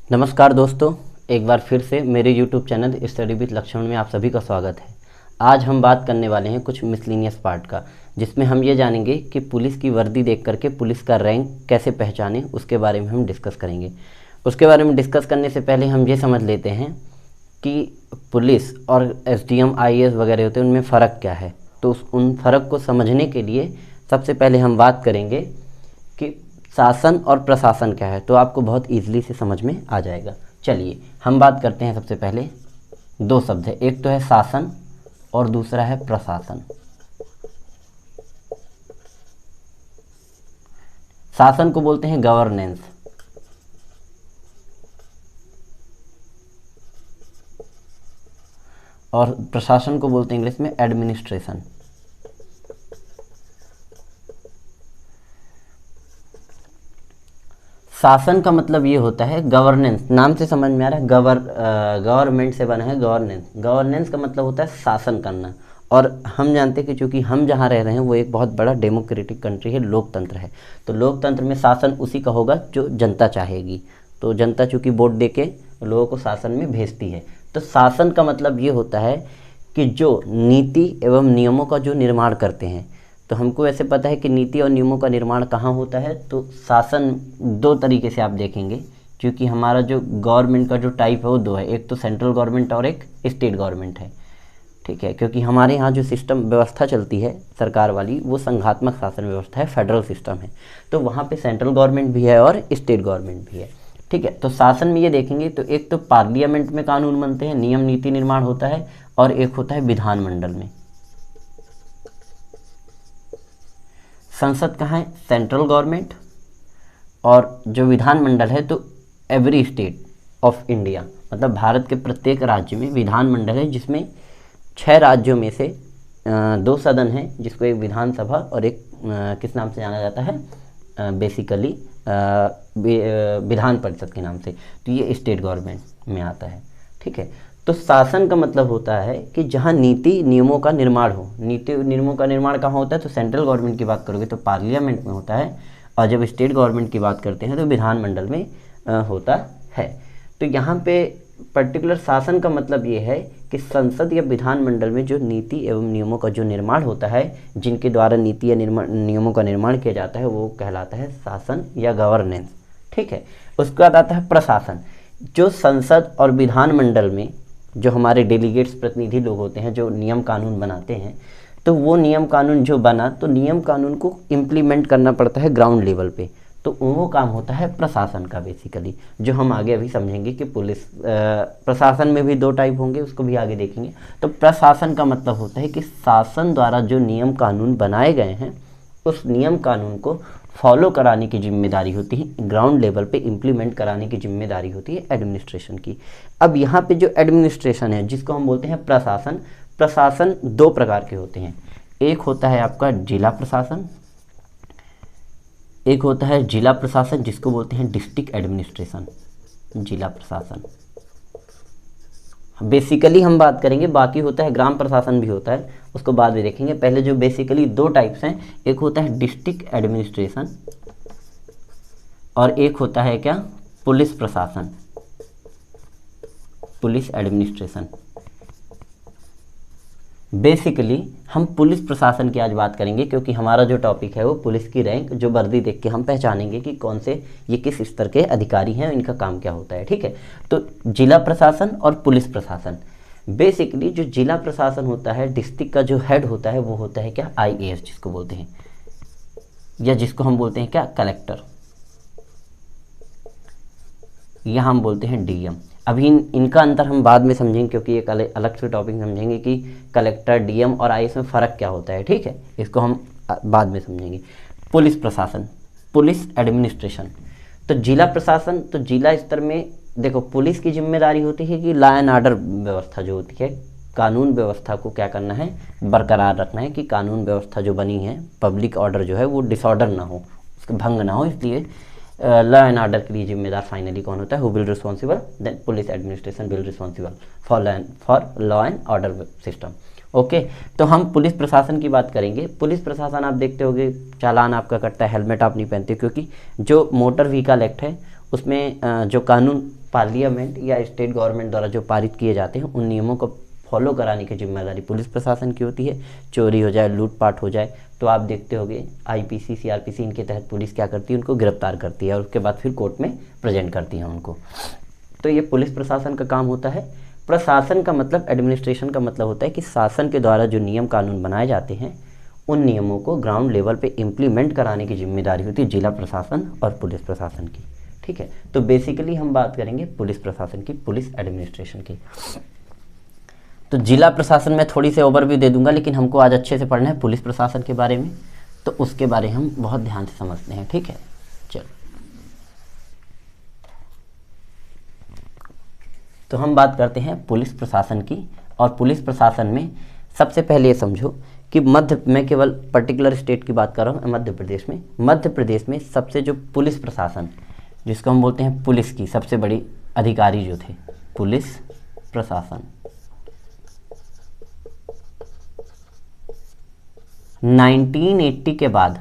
नमस्कार दोस्तों, एक बार फिर से मेरे YouTube channel study with Lakshman में आप सभी का स्वागत है। आज हम बात करने वाले हैं कुछ मिसलिनियस पार्ट का, जिसमें हम ये जानेंगे कि पुलिस की वर्दी देख करके पुलिस का रैंक कैसे पहचानें, उसके बारे में हम डिस्कस करेंगे। उसके बारे में डिस्कस करने से पहले हम ये समझ लेते हैं कि पुलिस और SDM IAS वगैरह होते हैं, उनमें फ़र्क क्या है। तो उन फ़र्क को समझने के लिए सबसे पहले हम बात करेंगे कि शासन और प्रशासन क्या है, तो आपको बहुत ईजिली से समझ में आ जाएगा। चलिए हम बात करते हैं। सबसे पहले दो शब्द है, एक तो है शासन और दूसरा है प्रशासन। शासन को बोलते हैं गवर्नेंस और प्रशासन को बोलते हैं इंग्लिश में एडमिनिस्ट्रेशन। शासन का मतलब ये होता है गवर्नेंस, नाम से समझ में आ रहा है, गवर्नमेंट से बना है गवर्नेंस। गवर्नेंस का मतलब होता है शासन करना। और हम जानते हैं कि चूँकि हम जहाँ रह रहे हैं वो एक बहुत बड़ा डेमोक्रेटिक कंट्री है, लोकतंत्र है। तो लोकतंत्र में शासन उसी का होगा जो जनता चाहेगी। तो जनता चूँकि वोट दे के लोगों को शासन में भेजती है। तो शासन का मतलब ये होता है कि जो नीति एवं नियमों का जो निर्माण करते हैं। तो हमको ऐसे पता है कि नीति और नियमों का निर्माण कहाँ होता है, तो शासन दो तरीके से आप देखेंगे, क्योंकि हमारा जो गवर्नमेंट का जो टाइप है वो दो है, एक तो सेंट्रल गवर्नमेंट और एक स्टेट गवर्नमेंट है। ठीक है, क्योंकि हमारे यहाँ जो सिस्टम व्यवस्था चलती है सरकार वाली, वो संघात्मक शासन व्यवस्था है, फेडरल सिस्टम है। तो वहाँ पे सेंट्रल गवर्नमेंट भी है और स्टेट गवर्नमेंट भी है। ठीक है, तो शासन में ये देखेंगे तो एक तो पार्लियामेंट में कानून बनते हैं, नियम नीति निर्माण होता है, और एक होता है विधानमंडल में। संसद कहाँ है, सेंट्रल गवर्नमेंट, और जो विधानमंडल है तो एवरी स्टेट ऑफ इंडिया, मतलब भारत के प्रत्येक राज्य में विधानमंडल है, जिसमें 6 राज्यों में से 2 सदन हैं, जिसको एक विधानसभा और एक किस नाम से जाना जाता है, बेसिकली विधान परिषद के नाम से। तो ये स्टेट गवर्नमेंट में आता है। ठीक है, तो शासन का मतलब होता है कि जहाँ नीति नियमों का निर्माण हो। नीति नियमों का निर्माण कहाँ होता है, तो सेंट्रल गवर्नमेंट की बात करोगे तो पार्लियामेंट में होता है, और जब स्टेट गवर्नमेंट की बात करते हैं तो विधानमंडल में होता है। तो यहाँ पे पर्टिकुलर शासन का मतलब ये है कि संसद या विधानमंडल में जो नीति एवं नियमों का जो निर्माण होता है, जिनके द्वारा नीति या नियमों का निर्माण किया जाता है, वो कहलाता है शासन या गवर्नेंस। ठीक है, उसके बाद आता है प्रशासन। जो संसद और विधानमंडल में जो हमारे डेलीगेट्स प्रतिनिधि लोग होते हैं, जो नियम कानून बनाते हैं, तो वो नियम कानून जो बना, तो नियम कानून को इम्प्लीमेंट करना पड़ता है ग्राउंड लेवल पे। तो वो काम होता है प्रशासन का बेसिकली, जो हम आगे अभी समझेंगे कि पुलिस प्रशासन में भी 2 टाइप होंगे, उसको भी आगे देखेंगे। तो प्रशासन का मतलब होता है कि शासन द्वारा जो नियम कानून बनाए गए हैं, उस नियम कानून को फॉलो कराने की जिम्मेदारी होती है, ग्राउंड लेवल पे इम्प्लीमेंट कराने की जिम्मेदारी होती है एडमिनिस्ट्रेशन की। अब यहाँ पे जो एडमिनिस्ट्रेशन है, जिसको हम बोलते हैं प्रशासन, प्रशासन 2 प्रकार के होते हैं। एक होता है आपका जिला प्रशासन, एक होता है जिला प्रशासन जिसको बोलते हैं डिस्ट्रिक्ट एडमिनिस्ट्रेशन। जिला प्रशासन बेसिकली हम बात करेंगे, बाकी होता है ग्राम प्रशासन भी होता है, उसको बाद में देखेंगे। पहले जो बेसिकली 2 टाइप्स हैं, एक होता है डिस्ट्रिक्ट एडमिनिस्ट्रेशन और एक होता है क्या, पुलिस प्रशासन, पुलिस एडमिनिस्ट्रेशन। बेसिकली हम पुलिस प्रशासन की आज बात करेंगे, क्योंकि हमारा जो टॉपिक है वो पुलिस की रैंक, जो वर्दी देख के हम पहचानेंगे कि कौन से ये किस स्तर के अधिकारी हैं, इनका काम क्या होता है। ठीक है, तो जिला प्रशासन और पुलिस प्रशासन। बेसिकली जो जिला प्रशासन होता है, डिस्ट्रिक्ट का जो हेड होता है, वो होता है क्या, IAS जिसको बोलते हैं, या जिसको हम बोलते हैं क्या, कलेक्टर, या हम बोलते हैं DM। अभी इनका अंतर हम बाद में समझेंगे, क्योंकि एक अलग से टॉपिक समझेंगे कि कलेक्टर, DM और IAS में फ़र्क क्या होता है। ठीक है, इसको हम बाद में समझेंगे। पुलिस प्रशासन, पुलिस एडमिनिस्ट्रेशन। तो जिला प्रशासन, तो जिला स्तर में देखो पुलिस की जिम्मेदारी होती है कि लॉ एंड ऑर्डर व्यवस्था जो होती है, कानून व्यवस्था को क्या करना है, बरकरार रखना है, कि कानून व्यवस्था जो बनी है, पब्लिक ऑर्डर जो है वो डिसऑर्डर ना हो, उसका भंग ना हो। इसलिए लॉ एंड ऑर्डर के लिए जिम्मेदार फाइनली कौन होता है, who will responsible, then police administration will responsible for law and order system. Okay, तो हम पुलिस प्रशासन की बात करेंगे। पुलिस प्रशासन आप देखते होंगे, चालान आपका कटता है, हेलमेट आप नहीं पहनते, क्योंकि जो मोटर व्हीकल एक्ट है उसमें जो कानून पार्लियामेंट या स्टेट गवर्नमेंट द्वारा जो पारित किए जाते हैं उन नियमों को फॉलो कराने की जिम्मेदारी पुलिस प्रशासन की होती है। चोरी हो जाए, लूटपाट हो जाए तो आप देखते होंगे आईपीसी, सीआरपीसी, इनके तहत पुलिस क्या करती है, उनको गिरफ्तार करती है और उसके बाद फिर कोर्ट में प्रेजेंट करती है उनको। तो ये पुलिस प्रशासन का काम होता है। प्रशासन का मतलब, एडमिनिस्ट्रेशन का मतलब होता है कि शासन के द्वारा जो नियम कानून बनाए जाते हैं उन नियमों को ग्राउंड लेवल पे इम्प्लीमेंट कराने की जिम्मेदारी होती है जिला प्रशासन और पुलिस प्रशासन की। ठीक है, तो बेसिकली हम बात करेंगे पुलिस प्रशासन की, पुलिस एडमिनिस्ट्रेशन की। तो जिला प्रशासन में थोड़ी सी ओवरव्यू दे दूंगा, लेकिन हमको आज अच्छे से पढ़ना है पुलिस प्रशासन के बारे में, तो उसके बारे हम बहुत ध्यान से समझते हैं। ठीक है, चलो तो हम बात करते हैं पुलिस प्रशासन की। और पुलिस प्रशासन में सबसे पहले ये समझो कि मैं केवल पर्टिकुलर स्टेट की बात कर रहा हूँ, मध्य प्रदेश में सबसे जो पुलिस प्रशासन, जिसको हम बोलते हैं पुलिस की सबसे बड़ी अधिकारी जो थे, पुलिस प्रशासन, 1980 के बाद,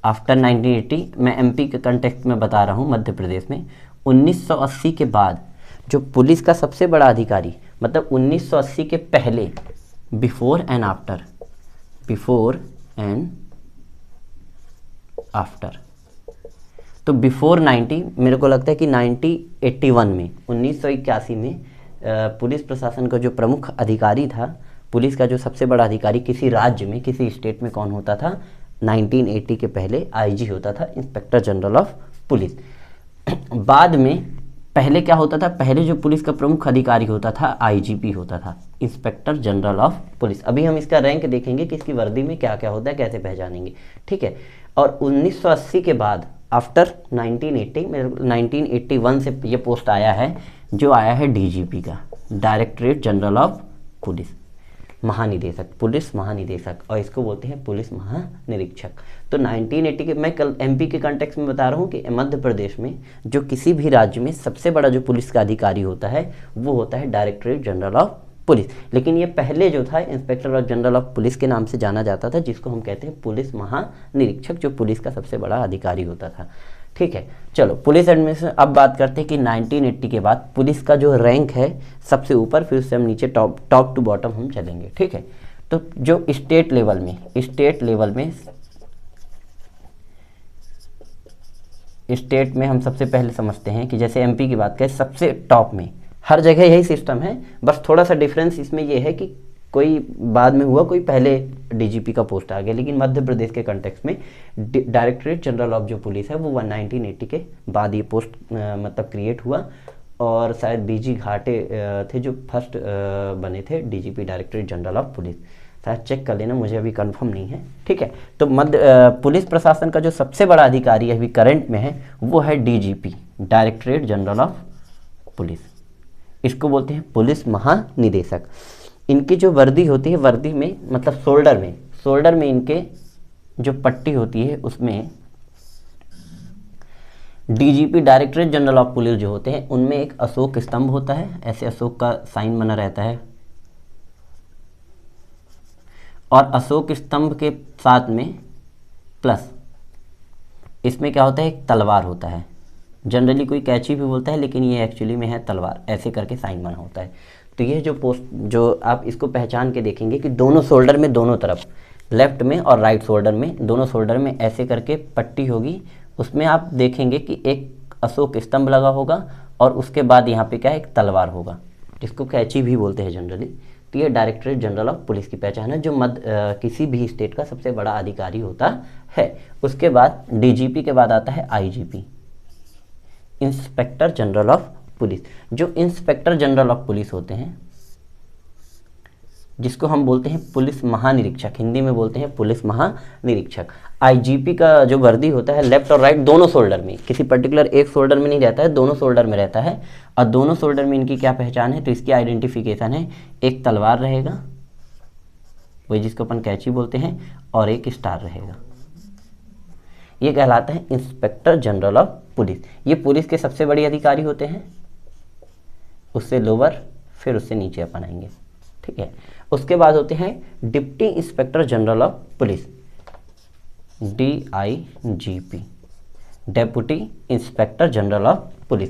आफ्टर 1980, मैं एमपी के कंटेक्स्ट में बता रहा हूँ, मध्य प्रदेश में 1980 के बाद जो पुलिस का सबसे बड़ा अधिकारी, मतलब 1980 के पहले, बिफोर एंड आफ्टर, तो बिफोर 90, मेरे को लगता है कि 1981 में, 1981 में पुलिस प्रशासन का जो प्रमुख अधिकारी था, पुलिस का जो सबसे बड़ा अधिकारी किसी राज्य में, किसी स्टेट में कौन होता था, 1980 के पहले आईजी होता था, इंस्पेक्टर जनरल ऑफ पुलिस। बाद में पहले क्या होता था, पहले जो पुलिस का प्रमुख अधिकारी होता था आईजीपी होता था, इंस्पेक्टर जनरल ऑफ पुलिस। अभी हम इसका रैंक देखेंगे कि इसकी वर्दी में क्या क्या होता है, कैसे पहचानेंगे। ठीक है, और 1980 के बाद आफ्टर 1981 से ये पोस्ट आया है, जो आया है डीजीपी का, डायरेक्टरेट जनरल ऑफ पुलिस, महानिदेशक, पुलिस महानिदेशक, और इसको बोलते हैं पुलिस महानिरीक्षक। तो 1980 के, मैं कल एमपी के कॉन्टेक्स्ट में बता रहा हूँ कि मध्य प्रदेश में जो किसी भी राज्य में सबसे बड़ा जो पुलिस का अधिकारी होता है वो होता है डायरेक्टरेट जनरल ऑफ पुलिस। लेकिन ये पहले जो था इंस्पेक्टर जनरल ऑफ पुलिस के नाम से जाना जाता था, जिसको हम कहते हैं पुलिस महानिरीक्षक, जो पुलिस का सबसे बड़ा अधिकारी होता था। ठीक है, चलो पुलिस एडमिनिस्ट्रेशन अब बात करते हैं कि 1980 के बाद पुलिस का जो रैंक है सबसे ऊपर, फिर उससे हम नीचे टॉप टू बॉटम हम चलेंगे। ठीक है, तो जो स्टेट लेवल में हम सबसे पहले समझते हैं कि जैसे एमपी की बात करें, सबसे टॉप में, हर जगह यही सिस्टम है, बस थोड़ा सा डिफरेंस इसमें यह है कि कोई बाद में हुआ, कोई पहले डीजीपी का पोस्ट आ गया, लेकिन मध्य प्रदेश के कंटेक्स्ट में डायरेक्टरेट जनरल ऑफ जो पुलिस है वो 1980 के बाद ये पोस्ट मतलब क्रिएट हुआ। और शायद बीजी घाटे थे जो फर्स्ट बने थे DGP, directorate general of police, शायद चेक कर लेना, मुझे अभी कंफर्म नहीं है। ठीक है, तो पुलिस प्रशासन का जो सबसे बड़ा अधिकारी अभी करंट में है वो है DGP, directorate general of police, इसको बोलते हैं पुलिस महानिदेशक। इनकी जो वर्दी होती है, वर्दी में मतलब शोल्डर में इनके जो पट्टी होती है उसमें DGP, directorate general of police जो होते हैं उनमें एक अशोक स्तंभ होता है, ऐसे अशोक का साइन बना रहता है, और अशोक स्तंभ के साथ में प्लस इसमें क्या होता है, एक तलवार होता है, जनरली कोई कैची भी बोलता है लेकिन ये एक्चुअली में है तलवार, ऐसे करके साइन बना होता है। तो ये जो पोस्ट, जो आप इसको पहचान के देखेंगे कि दोनों शोल्डर में, दोनों तरफ, लेफ्ट में और राइट शोल्डर में, दोनों शोल्डर में ऐसे करके पट्टी होगी, उसमें आप देखेंगे कि एक अशोक स्तंभ लगा होगा और उसके बाद यहाँ पे क्या है, एक तलवार होगा, जिसको कैची भी बोलते हैं जनरली। तो ये डायरेक्टरेट जनरल ऑफ पुलिस की पहचान है, जो किसी भी स्टेट का सबसे बड़ा अधिकारी होता है। उसके बाद डीजीपी के बाद आता है IGP, inspector general of police. जो इंस्पेक्टर जनरल ऑफ पुलिस होते हैं, जिसको हम बोलते हैं पुलिस महानिरीक्षक, हिंदी में बोलते हैं पुलिस महानिरीक्षक। आईजीपी का जो वर्दी होता है लेफ्ट और राइट दोनों शोल्डर में, किसी पर्टिकुलर एक शोल्डर में नहीं रहता है, दोनों शोल्डर में रहता है। और दोनों शोल्डर में इनकी क्या पहचान है, तो इसकी आइडेंटिफिकेशन है, एक तलवार रहेगा, वही जिसको अपन कैची बोलते हैं, और एक स्टार रहेगा। ये कहलाता है इंस्पेक्टर जनरल ऑफ पुलिस। ये पुलिस के सबसे बड़े अधिकारी होते हैं, उससे लोअर, फिर उससे नीचे अपन आएंगे। ठीक है, उसके बाद होते हैं deputy inspector general of police, DIGP, deputy inspector general of police.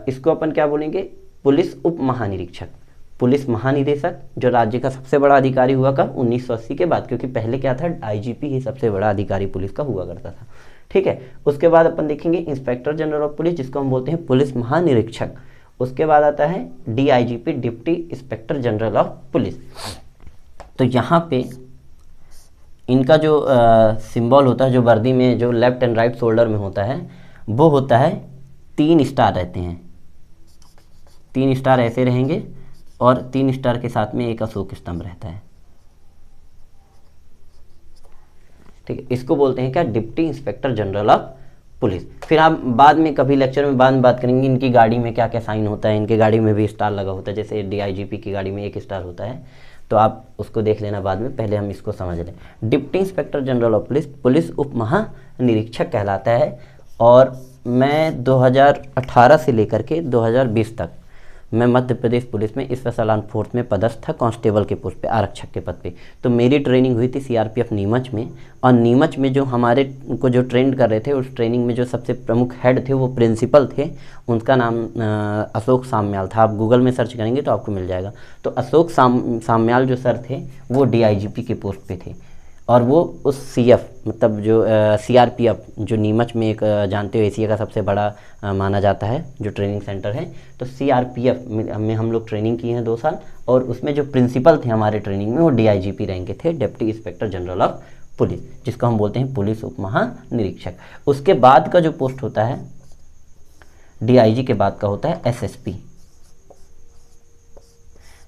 इसको अपन क्या बोलेंगे, पुलिस उप महानिरीक्षक। पुलिस महानिदेशक जो राज्य का सबसे बड़ा अधिकारी हुआ कब, 1980 के बाद, क्योंकि पहले क्या था, आईजीपी ही सबसे बड़ा अधिकारी पुलिस का हुआ करता था। ठीक है, उसके बाद अपन देखेंगे इंस्पेक्टर जनरल ऑफ पुलिस, जिसको हम बोलते हैं पुलिस महानिरीक्षक। उसके बाद आता है DIGP, deputy inspector general of police. तो यहाँ पे इनका जो सिंबल होता है, जो वर्दी में जो लेफ्ट एंड राइट शोल्डर में होता है, वो होता है 3 स्टार रहते हैं। 3 स्टार ऐसे रहेंगे और 3 स्टार के साथ में एक अशोक स्तंभ रहता है। ठीक है, इसको बोलते हैं क्या, deputy inspector general of police. फिर आप बाद में कभी लेक्चर में बाद में बात करेंगे इनकी गाड़ी में क्या क्या साइन होता है। इनके गाड़ी में भी स्टार लगा होता है, जैसे डीआईजीपी की गाड़ी में 1 स्टार होता है, तो आप उसको देख लेना बाद में, पहले हम इसको समझ लें। Deputy inspector general of police police उप महानिरीक्षक कहलाता है। और मैं 2018 से लेकर के 2020 तक मैं मध्य प्रदेश पुलिस में स्पेशल आर्म फोर्स में पदस्थ था, कांस्टेबल के पोस्ट पे, आरक्षक के पद पे। तो मेरी ट्रेनिंग हुई थी सीआरपीएफ नीमच में, और नीमच में जो हमारे को जो ट्रेंड कर रहे थे, उस ट्रेनिंग में जो सबसे प्रमुख हेड थे वो प्रिंसिपल थे, उनका नाम अशोक साम्याल था। आप गूगल में सर्च करेंगे तो आपको मिल जाएगा। तो अशोक साम्याल जो सर थे वो डीआईजीपी के पोस्ट पे थे, और वो उस सीएफ मतलब जो सीआरपीएफ जो नीमच में एक जानते हो एशिया का सबसे बड़ा माना जाता है जो ट्रेनिंग सेंटर है, तो सीआरपीएफ में हम लोग ट्रेनिंग की हैं 2 साल, और उसमें जो प्रिंसिपल थे हमारे ट्रेनिंग में वो डीआईजीपी रैंक के थे, deputy inspector general of police, जिसको हम बोलते हैं पुलिस उप महानिरीक्षक। उसके बाद का जो पोस्ट होता है डीआईजी के बाद का होता है एसएसपी।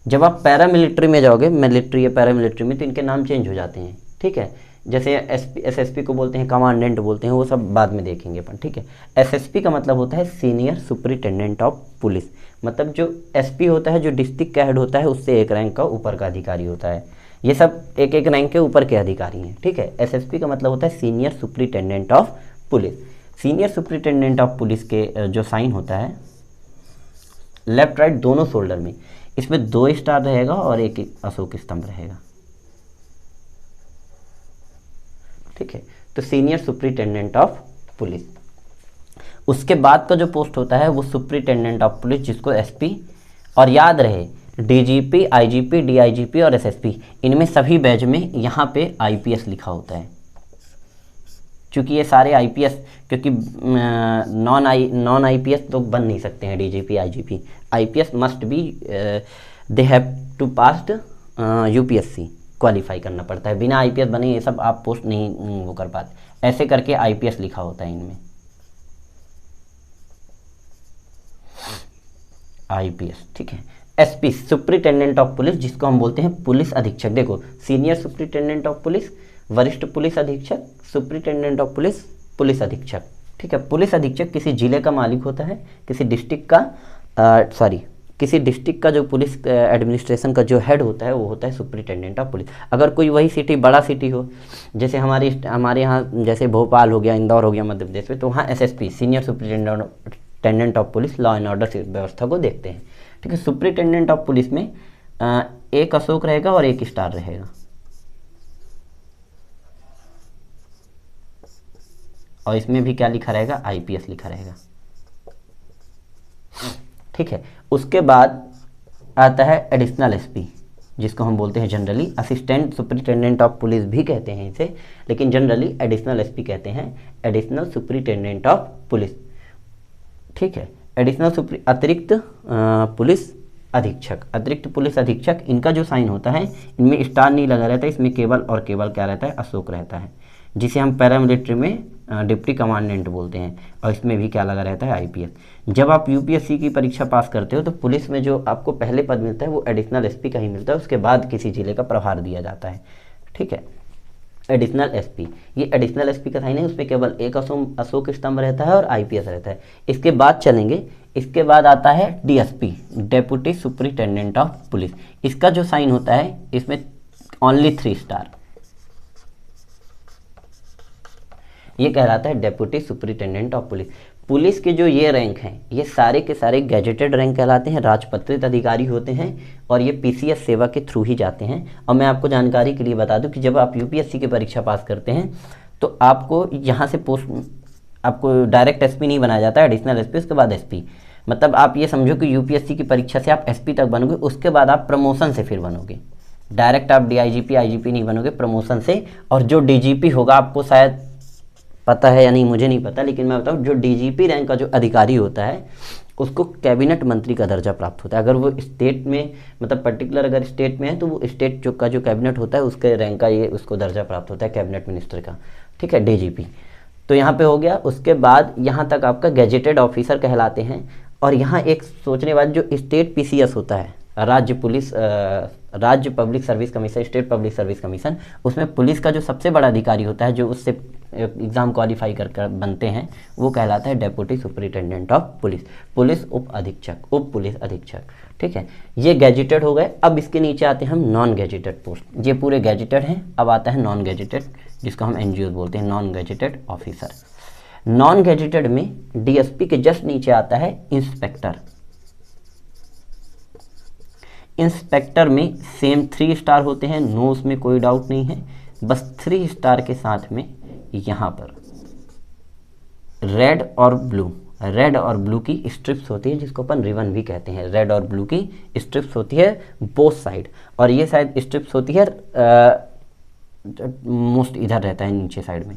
जब आप पैरामिलिट्री में जाओगे, मिलिट्री या पैरामिलिट्री में, तो इनके नाम चेंज हो जाते हैं। ठीक है, जैसे एसएसपी को बोलते हैं कमांडेंट बोलते हैं, वो सब बाद में देखेंगे अपन। ठीक है, एसएसपी का मतलब होता है सीनियर सुपरिटेंडेंट ऑफ पुलिस। मतलब जो एसपी होता है, जो डिस्ट्रिक्ट का हेड होता है, उससे एक रैंक का ऊपर का अधिकारी होता है। ये सब एक एक रैंक के ऊपर के अधिकारी हैं। ठीक है, एसएसपी का मतलब होता है senior superintendent of police. Senior superintendent of police के जो साइन होता है लेफ्ट राइट दोनों शोल्डर में, इसमें 2 स्टार रहेगा और एक अशोक स्तंभ रहेगा। ठीक है, तो सीनियर सुपरिटेंडेंट ऑफ पुलिस। उसके बाद का जो पोस्ट होता है वो सुपरिटेंडेंट ऑफ पुलिस, जिसको एसपी, और याद रहे डीजीपी, आईजीपी, डीआईजीपी और एसएसपी, इनमें सभी बैच में यहाँ पे आईपीएस लिखा होता है, क्योंकि ये सारे आईपीएस, क्योंकि नॉन आईपीएस तो बन नहीं सकते हैं DGP IGP. IPS must be, they have to passed UPSC, qualify करना पड़ता है। बिना आईपीएस बने ये सब आप पोस्ट नहीं वो कर पाते, ऐसे करके आईपीएस लिखा होता है इनमें, आईपीएस। ठीक है, एसपी सुपरिटेंडेंट ऑफ पुलिस, जिसको हम बोलते हैं पुलिस अधीक्षक। देखो, सीनियर सुपरिटेंडेंट ऑफ पुलिस, वरिष्ठ पुलिस अधीक्षक, सुपरिटेंडेंट ऑफ पुलिस, पुलिस अधीक्षक। ठीक है, पुलिस अधीक्षक किसी जिले का मालिक होता है, किसी डिस्ट्रिक्ट का किसी डिस्ट्रिक्ट का जो पुलिस एडमिनिस्ट्रेशन का जो हेड होता है वो होता है सुपरिटेंडेंट ऑफ पुलिस। अगर कोई वही सिटी बड़ा सिटी हो, जैसे हमारे यहाँ जैसे भोपाल हो गया, इंदौर हो गया मध्य प्रदेश में, तो वहाँ SSP senior superintendent of police law and order व्यवस्था को देखते हैं। ठीक है, सुपरिटेंडेंट ऑफ पुलिस में एक अशोक रहेगा और 1 स्टार रहेगा, और इसमें भी क्या लिखा रहेगा, आईपीएस लिखा रहेगा। ठीक है, उसके बाद आता है एडिशनल एसपी, जिसको हम बोलते हैं generally assistant superintendent of police भी कहते हैं इसे, लेकिन जनरली एडिशनल एसपी कहते हैं, एडिशनल सुपरिटेंडेंट ऑफ पुलिस। ठीक है, एडिशनल अतिरिक्त पुलिस अधीक्षक, अतिरिक्त पुलिस अधीक्षक, इनका जो साइन होता है इनमें स्टार नहीं लगा रहता है, इसमें केवल और केवल क्या रहता है, अशोक रहता है, जिसे हम पैरामिलिट्री में डिप्टी कमांडेंट बोलते हैं, और इसमें भी क्या लगा रहता है, आईपीएस। जब आप यूपीएससी की परीक्षा पास करते हो तो पुलिस में जो आपको पहले पद मिलता है वो एडिशनल एसपी का ही मिलता है, उसके बाद किसी जिले का प्रभार दिया जाता है। ठीक है, एडिशनल एसपी, ये एडिशनल एसपी का साइन है, उसमें केवल एक अशोक स्तंभ रहता है और आईपीएस रहता है। इसके बाद चलेंगे, इसके बाद आता है DSP, deputy superintendent of police. इसका जो साइन होता है इसमें ओनली 3 स्टार, ये कहलाता है deputy superintendent of police. Police के जो ये रैंक हैं ये सारे के सारे गैजेटेड रैंक कहलाते हैं, राजपत्रित अधिकारी होते हैं, और ये पीसीएस सेवा के थ्रू ही जाते हैं। और मैं आपको जानकारी के लिए बता दूं कि जब आप यूपीएससी की परीक्षा पास करते हैं तो आपको यहाँ से पोस्ट आपको डायरेक्ट एसपी नहीं बनाया जाता है, एडिशनल एसपी उसके बाद एसपी। मतलब आप ये समझो कि यूपीएससी की परीक्षा से आप एसपी तक बनोगे, उसके बाद आप प्रमोशन से फिर बनोगे, डायरेक्ट आप डीआईजीपी आईजीपी नहीं बनोगे, प्रमोशन से। और जो डीजीपी होगा, आपको शायद पता है या नहीं मुझे नहीं पता, लेकिन मैं बताऊँ, जो डीजीपी रैंक का जो अधिकारी होता है उसको कैबिनेट मंत्री का दर्जा प्राप्त होता है। अगर वो स्टेट में, मतलब पर्टिकुलर अगर स्टेट में है तो वो स्टेट जो का जो कैबिनेट होता है उसके रैंक का ये उसको दर्जा प्राप्त होता है, कैबिनेट मिनिस्टर का, ठीक है, डीजीपी। तो यहाँ पे हो गया। उसके बाद यहाँ तक आपका गैजेटेड ऑफिसर कहलाते हैं। और यहाँ एक सोचने वाली, जो स्टेट पीसीएस होता है, राज्य पुलिस राज्य public service commission, state public service commission, उसमें पुलिस का जो सबसे बड़ा अधिकारी होता है, जो उससे एग्ज़ाम क्वालिफाई कर बनते हैं, वो कहलाता है deputy superintendent of police, police उप अधीक्षक, उप पुलिस अधीक्षक, ठीक है। ये गैजेटेड हो गए। अब इसके नीचे आते हैं हम नॉन गैजेटेड पोस्ट। ये पूरे गैजेटेड हैं। अब आता है नॉन गैजेटेड, जिसको हम एनजीओ बोलते हैं, non gazetted officer. Non gazetted में डीएसपी के जस्ट नीचे आता है इंस्पेक्टर। इंस्पेक्टर में सेम 3 स्टार होते हैं, नो उसमें कोई डाउट नहीं है। बस 3 स्टार के साथ में यहाँ पर रेड और ब्लू की स्ट्रिप्स होती है, जिसको अपन रिबन भी कहते हैं। रेड और ब्लू की स्ट्रिप्स होती है बोथ साइड। और ये शायद स्ट्रिप्स होती है मोस्ट इधर रहता है नीचे साइड में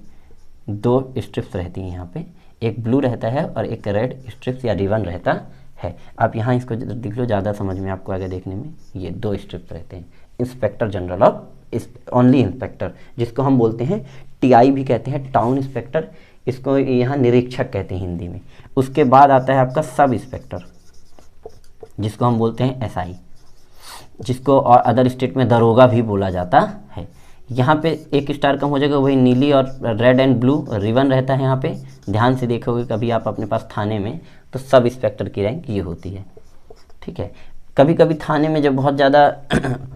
2 स्ट्रिप्स रहती हैं यहाँ पे, एक ब्लू रहता है और एक रेड स्ट्रिप्स या रिबन रहता है। आप यहाँ इसको देख लो, ज़्यादा समझ में आपको आगे देखने में, ये 2 स्ट्रिप्स रहते हैं। Inspector general of only inspector, जिसको हम बोलते हैं टीआई भी कहते हैं, टाउन इंस्पेक्टर, इसको यहाँ निरीक्षक कहते हैं हिंदी में। उसके बाद आता है आपका सब इंस्पेक्टर, जिसको हम बोलते हैं एसआई, जिसको और अदर स्टेट में दरोगा भी बोला जाता है। यहाँ पे 1 स्टार कम हो जाएगा, वही नीली और रेड एंड ब्लू रिबन रहता है यहाँ पे। ध्यान से देखोगे कभी आप अपने पास थाने में, तो सब इंस्पेक्टर की रैंक ये होती है, ठीक है। कभी कभी थाने में जब बहुत ज़्यादा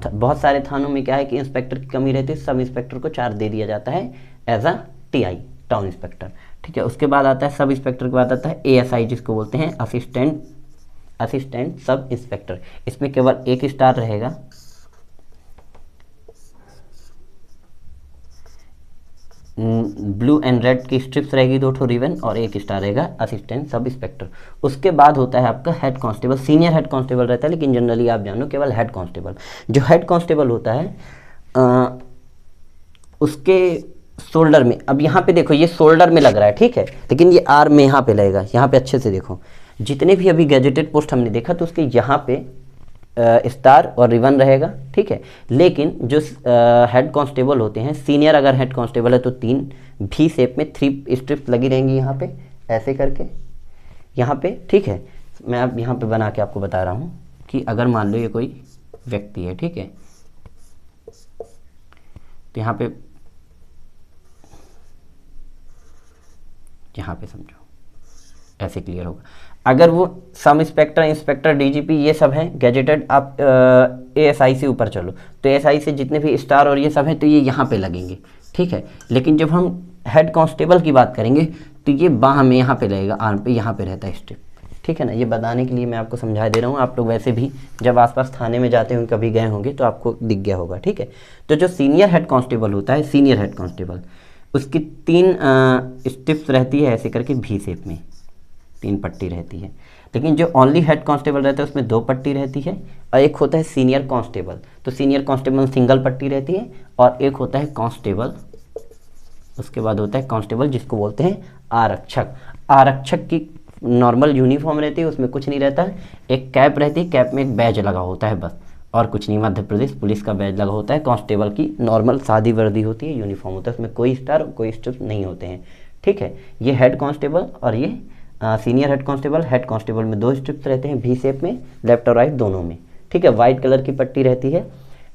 बहुत सारे थानों में क्या है कि इंस्पेक्टर की कमी रहती है, सब इंस्पेक्टर को 4 दे दिया जाता है as a TI, town inspector, ठीक है। उसके बाद आता है सब इंस्पेक्टर के बाद आता है एएसआई, जिसको बोलते हैं असिस्टेंट सब इंस्पेक्टर। इसमें केवल 1 स्टार रहेगा, ब्लू एंड रेड की स्ट्रिप्स रहेगी 2 रिबन और 1 स्टार रहेगा असिस्टेंट सब इंस्पेक्टर। उसके बाद होता है आपका head constable. Senior head constable रहता है, लेकिन जनरली आप जानो केवल हेड कांस्टेबल। जो हेड कांस्टेबल होता है उसके शोल्डर में, अब यहाँ पे देखो ये शोल्डर में लग रहा है, ठीक है, लेकिन ये आर्म में यहाँ पे लगेगा। यहाँ पे अच्छे से देखो, जितने भी अभी गैजेटेड पोस्ट हमने देखा तो उसके यहाँ पे स्टार और रिबन रहेगा, ठीक है। लेकिन जो हेड कांस्टेबल होते हैं, सीनियर अगर हेड कांस्टेबल है तो 3 भी शेप में 3 स्ट्रिप्स लगी रहेंगी यहाँ पे, ऐसे करके यहाँ पे, ठीक है। मैं अब यहाँ पे बना के आपको बता रहा हूँ कि अगर मान लो ये कोई व्यक्ति है, ठीक है, तो यहाँ पे समझो, ऐसे क्लियर होगा। अगर वो सब इंस्पेक्टर, इंस्पेक्टर, डीजीपी ये सब हैं गैजेटेड, आप एएसआई से ऊपर चलो तो एएसआई से जितने भी स्टार और ये सब हैं तो ये यहाँ पे लगेंगे, ठीक है। लेकिन जब हम हेड कांस्टेबल की बात करेंगे तो ये बाह में यहाँ पे लगेगा, आर्म पे यहाँ पे रहता है स्ट्रिप, ठीक है ना। ये बताने के लिए मैं आपको समझा दे रहा हूँ। आप लोग वैसे भी जब आसपास थाने में जाते होंगे, कभी गए होंगे तो आपको दिख गया होगा, ठीक है। तो जो सीनियर हेड कांस्टेबल होता है, सीनियर हेड कांस्टेबल, उसकी 3 स्ट्रिप्स रहती है ऐसे करके भी शेप में, 3 पट्टी रहती है। लेकिन जो ओनली हेड कांस्टेबल रहता है उसमें 2 पट्टी रहती है। और एक होता है सीनियर कांस्टेबल, तो सीनियर कांस्टेबल में सिंगल पट्टी रहती है। और एक होता है कांस्टेबल, उसके बाद होता है कांस्टेबल जिसको बोलते हैं आरक्षक। आरक्षक की नॉर्मल यूनिफॉर्म रहती है, उसमें कुछ नहीं रहता है, एक कैप रहती है, कैप में एक बैज लगा होता है बस, और कुछ नहीं। मध्य प्रदेश पुलिस का बैज लगा होता है। कांस्टेबल की नॉर्मल सादी वर्दी होती है, यूनिफॉर्म होता है, उसमें कोई स्टार कोई स्ट्रिप नहीं होते हैं, ठीक है। ये हेड कांस्टेबल और ये senior head constable. Head constable में 2 स्ट्रिप्स रहते हैं भी शेप में, लेफ्ट और राइट दोनों में, ठीक है। वाइट कलर की पट्टी रहती है।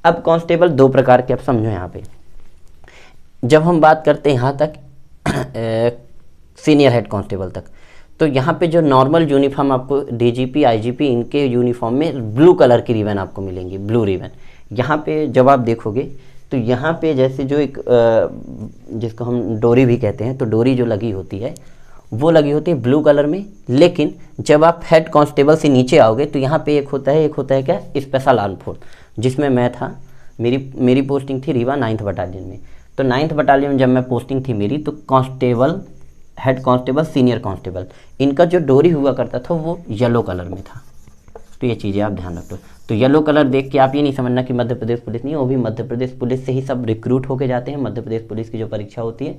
अब कांस्टेबल 2 प्रकार के, आप समझो यहाँ पे जब हम बात करते हैं यहाँ तक सीनियर हेड कांस्टेबल तक, तो यहाँ पे जो नॉर्मल यूनिफॉर्म आपको डीजीपी आईजीपी इनके यूनिफॉर्म में ब्लू कलर की रिबन आपको मिलेंगी, ब्लू रिबन। यहाँ पे जब आप देखोगे तो यहाँ पे जैसे जो एक जिसको हम डोरी भी कहते हैं, तो डोरी जो लगी होती है वो लगी होती है ब्लू कलर में। लेकिन जब आप हेड कांस्टेबल से नीचे आओगे तो यहाँ पे एक होता है क्या, स्पेशल आर्म फोर्स, जिसमें मैं था। मेरी पोस्टिंग थी रीवा 9th बटालियन में। तो 9th बटालियन में जब मैं पोस्टिंग थी मेरी, तो constable head constable, senior constable, इनका जो डोरी हुआ करता था वो येलो कलर में था। तो ये चीज़ें आप ध्यान रखो। तो येलो कलर देख के आप ये नहीं समझना कि मध्य प्रदेश पुलिस नहीं है, वो भी मध्य प्रदेश पुलिस से ही सब रिक्रूट होके जाते हैं, मध्य प्रदेश पुलिस की जो परीक्षा होती है।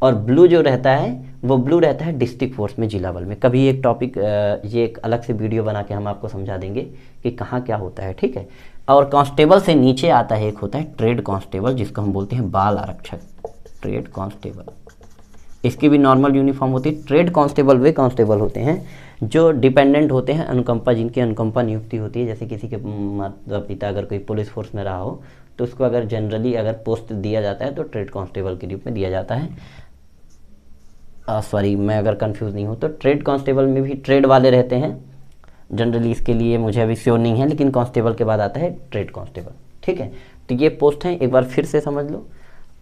और ब्लू जो रहता है वो ब्लू रहता है डिस्ट्रिक्ट फोर्स में, जिला बल में। कभी एक टॉपिक, ये एक अलग से वीडियो बना के हम आपको समझा देंगे कि कहाँ क्या होता है, ठीक है। और कांस्टेबल से नीचे आता है एक होता है ट्रेड कांस्टेबल, जिसको हम बोलते हैं बाल आरक्षक, ट्रेड कांस्टेबल। इसकी भी नॉर्मल यूनिफॉर्म होती है। ट्रेड कांस्टेबल वे कांस्टेबल होते हैं जो डिपेंडेंट होते हैं अनुकंपा, जिनकी अनुकंपा नियुक्ति होती है। जैसे किसी के माता पिता अगर कोई पुलिस फोर्स में रहा हो तो उसको अगर जनरली अगर पोस्ट दिया जाता है तो ट्रेड कांस्टेबल के रूप में दिया जाता है। सॉरी, मैं अगर कंफ्यूज नहीं हूँ तो ट्रेड कांस्टेबल में भी ट्रेड वाले रहते हैं जनरली, इसके लिए मुझे अभी श्योर नहीं है, लेकिन कांस्टेबल के बाद आता है ट्रेड कांस्टेबल, ठीक है। तो ये पोस्ट हैं, एक बार फिर से समझ लो।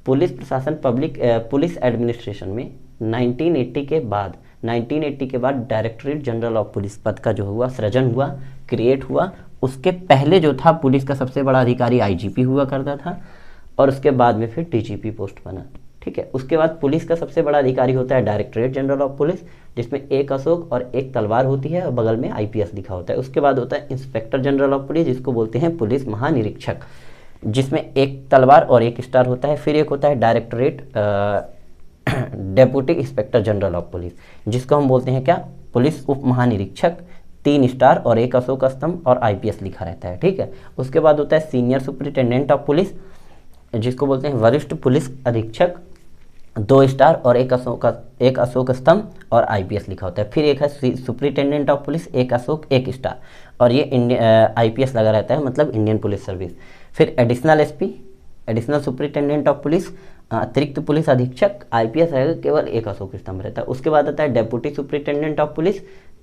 पुलिस प्रशासन पुलिस एडमिनिस्ट्रेशन में 1980 के बाद डायरेक्टरेट जनरल ऑफ पुलिस पद का जो हुआ सृजन हुआ, क्रिएट हुआ। उसके पहले जो था पुलिस का सबसे बड़ा अधिकारी आईजीपी हुआ करता था, और उसके बाद में फिर डीजीपी पोस्ट बना, ठीक है। उसके बाद पुलिस का सबसे बड़ा अधिकारी होता है डायरेक्टरेट जनरल ऑफ पुलिस, जिसमें एक अशोक और एक तलवार होती है और बगल में आईपीएस लिखा होता है। उसके बाद होता है इंस्पेक्टर जनरल ऑफ पुलिस, जिसको बोलते हैं पुलिस महानिरीक्षक, जिसमें एक तलवार और एक स्टार होता है। फिर एक होता है directorate deputy inspector general of police, जिसको हम बोलते हैं क्या, पुलिस उप महानिरीक्षक, 3 स्टार और एक अशोक स्तंभ और आईपीएस लिखा रहता है, ठीक है। उसके बाद होता है सीनियर सुपरिटेंडेंट ऑफ पुलिस, जिसको बोलते हैं वरिष्ठ पुलिस अधीक्षक, 2 स्टार और एक अशोक स्तंभ और आईपीएस लिखा होता है। फिर एक है superintendent of police, 1 Ashok 1 star, और ये आईपीएस लगा रहता है, मतलब इंडियन पुलिस सर्विस। फिर additional SP, additional superintendent of police, अतिरिक्त पुलिस अधीक्षक, आईपीएस रहेगा, केवल 1 अशोक स्तंभ रहता है। उसके बाद आता है deputy superintendent of police,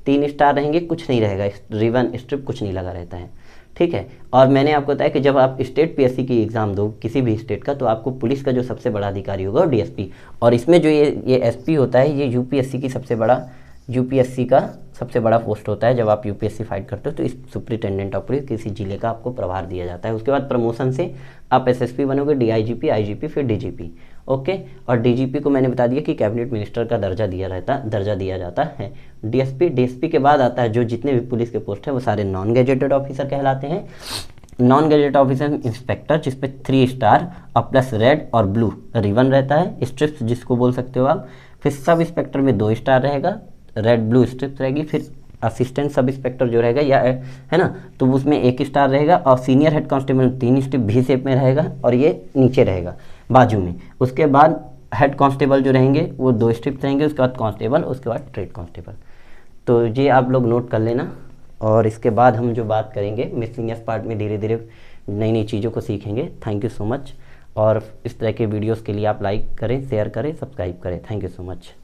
3 star रहेंगे, कुछ नहीं रहेगा, रिबन स्ट्रिप कुछ नहीं लगा रहता है, ठीक है। और मैंने आपको बताया कि जब आप स्टेट पीएससी की एग्जाम दो किसी भी स्टेट का, तो आपको पुलिस का जो सबसे बड़ा अधिकारी होगा वो डीएसपी, और इसमें जो ये एसपी होता है ये यूपीएससी का सबसे बड़ा पोस्ट होता है। जब आप यूपीएससी फाइट करते हो तो इस सुपरिटेंडेंट ऑफ पुलिस किसी जिले का आपको प्रभार दिया जाता है। उसके बाद प्रमोशन से आप एसएसपी बनोगे, डीआईजीपी, आईजीपी, फिर डीजीपी, ओके। और डीजीपी को मैंने बता दिया कि कैबिनेट मिनिस्टर का दर्जा दिया जाता है। डीएसपी के बाद आता है जो जितने भी पुलिस के पोस्ट हैं वो सारे नॉन गैजेटेड ऑफिसर कहलाते हैं। नॉन गैजेट ऑफिसर इंस्पेक्टर, जिसपे 3 स्टार और प्लस रेड और ब्लू रिबन रहता है, स्ट्रिप्स जिसको बोल सकते हो आप। फिर सब इंस्पेक्टर में 2 स्टार रहेगा, रेड ब्लू स्ट्रिप्स रहेगी। फिर असिस्टेंट सब इंस्पेक्टर जो रहेगा या है ना, तो उसमें 1 स्टार रहेगा। और सीनियर हेड कांस्टेबल 3 स्ट्रिप भी शेप में रहेगा, और ये नीचे रहेगा बाजू में। उसके बाद हेड कांस्टेबल जो रहेंगे वो 2 स्ट्रिप्स रहेंगे, उसके बाद कांस्टेबल, उसके बाद ट्रेड कांस्टेबल। तो ये आप लोग नोट कर लेना। और इसके बाद हम जो बात करेंगे मिसलिनियस पार्ट में, धीरे धीरे नई नई चीज़ों को सीखेंगे। Thank you so much. और इस तरह के वीडियोस के लिए आप लाइक करें, शेयर करें, सब्सक्राइब करें। Thank you so much.